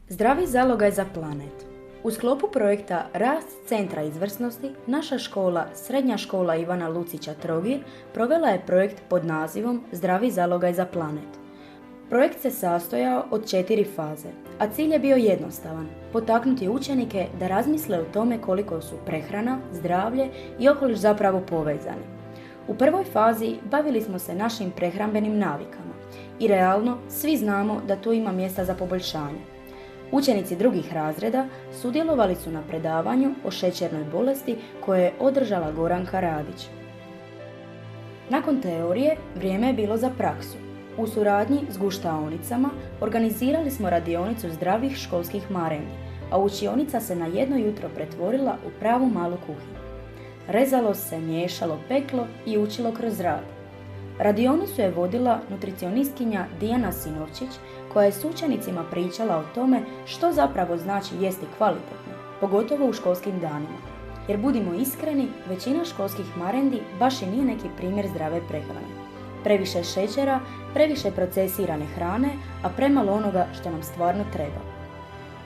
Zdravi zalogaj za planet. U sklopu projekta Rast centra izvrsnosti, naša škola, Srednja škola Ivana Lucića Trogir, provela je projekt pod nazivom Zdravi zalogaj za planet. Projekt se sastojao od 4 faze, a cilj je bio jednostavan, potaknuti učenike da razmisle o tome koliko su prehrana, zdravlje i okoliš zapravo povezani. U prvoj fazi bavili smo se našim prehrambenim navikama i realno svi znamo da tu ima mjesta za poboljšanje. Učenici drugih razreda sudjelovali su na predavanju o šećernoj bolesti koje je održala Goranka Radić. Nakon teorije, vrijeme je bilo za praksu. U suradnji s guštaonicama organizirali smo radionicu zdravih školskih marendi, a učionica se na jedno jutro pretvorila u pravu malu kuhinju. Rezalo se, miješalo, peklo i učilo kroz rad. Radionicu je vodila nutricionistkinja Dijana Sinovčić, koja je s učenicima pričala o tome što zapravo znači jesti kvalitetno, pogotovo u školskim danima. Jer budimo iskreni, većina školskih marendi baš i nije neki primjer zdrave prehrane. Previše šećera, previše procesirane hrane, a premalo onoga što nam stvarno treba.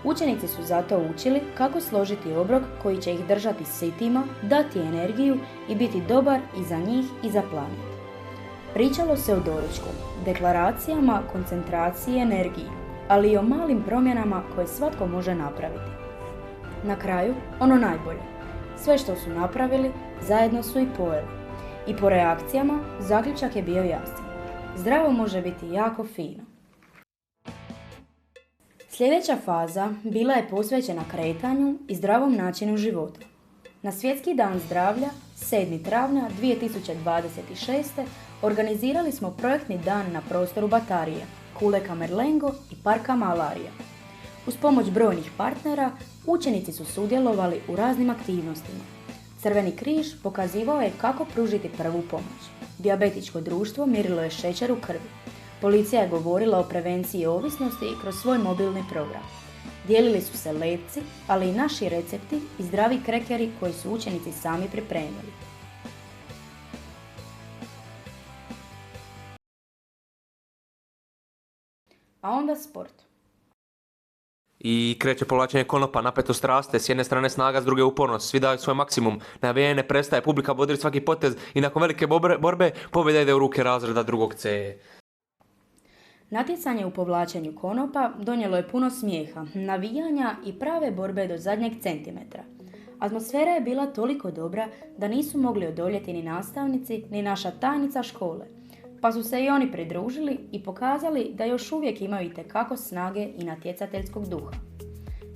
Učenici su zato učili kako složiti obrok koji će ih držati sitima, dati energiju i biti dobar i za njih i za planet. Pričalo se o doručku, deklaracijama, koncentraciji i energiji, ali i o malim promjenama koje svatko može napraviti. Na kraju, ono najbolje. Sve što su napravili, zajedno su i pojeli. I po reakcijama, zaključak je bio jasan. Zdravo može biti jako fino. Sljedeća faza bila je posvećena kretanju i zdravom načinu života. Na Svjetski dan zdravlja, 7. travnja 2026. organizirali smo projektni dan na prostoru Batarije, Kuleka Merlengo i Parka Malarija. Uz pomoć brojnih partnera, učenici su sudjelovali u raznim aktivnostima. Crveni križ pokazivao je kako pružiti prvu pomoć. Dijabetičko društvo mjerilo je šećer u krvi. Policija je govorila o prevenciji ovisnosti kroz svoj mobilni program. Dijelili su se letci, ali i naši recepti i zdravi krekeri koji su učenici sami pripremili. A onda sport. I kreće povlačenje konopa, napetost raste, s jedne strane snaga, s druge upornost, svi daju svoj maksimum, navijanje ne prestaje, publika bodri svaki potez i nakon velike borbe pobjeda ide u ruke razreda drugog C. Natjecanje u povlačenju konopa donijelo je puno smijeha, navijanja i prave borbe do zadnjeg centimetra. Atmosfera je bila toliko dobra da nisu mogli odoljeti ni nastavnici, ni naša tajnica škole, pa su se i oni pridružili i pokazali da još uvijek imaju itekako snage i natjecateljskog duha.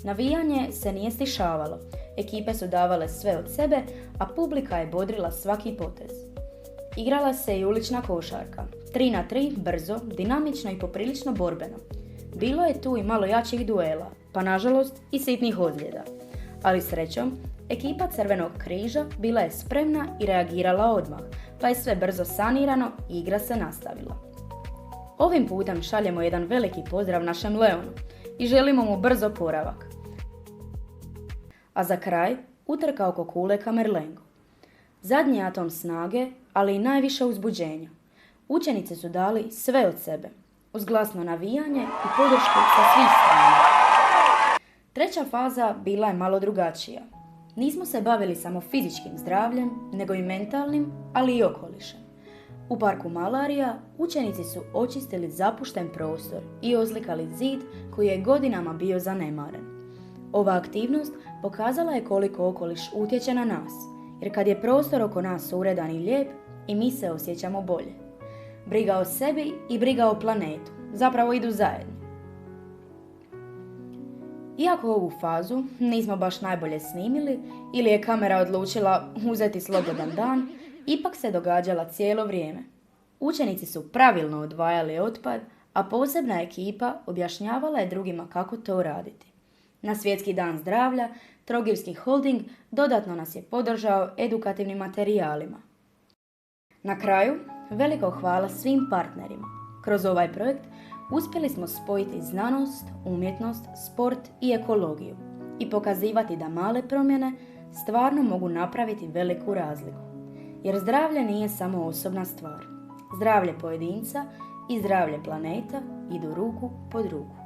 Navijanje se nije stišavalo, ekipe su davale sve od sebe, a publika je bodrila svaki potez. Igrala se i ulična košarka, 3-3, brzo, dinamično i poprilično borbeno. Bilo je tu i malo jačih duela, pa nažalost i sitnih ozljeda. Ali srećom, ekipa Crvenog križa bila je spremna i reagirala odmah, pa je sve brzo sanirano i igra se nastavila. Ovim putem šaljemo jedan veliki pozdrav našem Leonu i želimo mu brz oporavak. A za kraj, utrka oko Kuleka Merlengo. Zadnji atom snage, ali i najviše uzbuđenja. Učenici su dali sve od sebe, uz glasno navijanje i podršku sa svih strana. Treća faza bila je malo drugačija. Nismo se bavili samo fizičkim zdravljem, nego i mentalnim, ali i okolišem. U Parku Malarija učenici su očistili zapušten prostor i oslikali zid koji je godinama bio zanemaren. Ova aktivnost pokazala je koliko okoliš utječe na nas, jer kad je prostor oko nas uredan i lijep, i mi se osjećamo bolje. Briga o sebi i briga o planetu zapravo idu zajedno. Iako ovu fazu nismo baš najbolje snimili ili je kamera odlučila uzeti slobodan dan, ipak se događala cijelo vrijeme. Učenici su pravilno odvajali otpad, a posebna ekipa objašnjavala je drugima kako to raditi. Na Svjetski dan zdravlja, Trogirski holding dodatno nas je podržao edukativnim materijalima. Na kraju, veliko hvala svim partnerima. Kroz ovaj projekt uspjeli smo spojiti znanost, umjetnost, sport i ekologiju i pokazivati da male promjene stvarno mogu napraviti veliku razliku. Jer zdravlje nije samo osobna stvar. Zdravlje pojedinca i zdravlje planeta idu ruku pod ruku.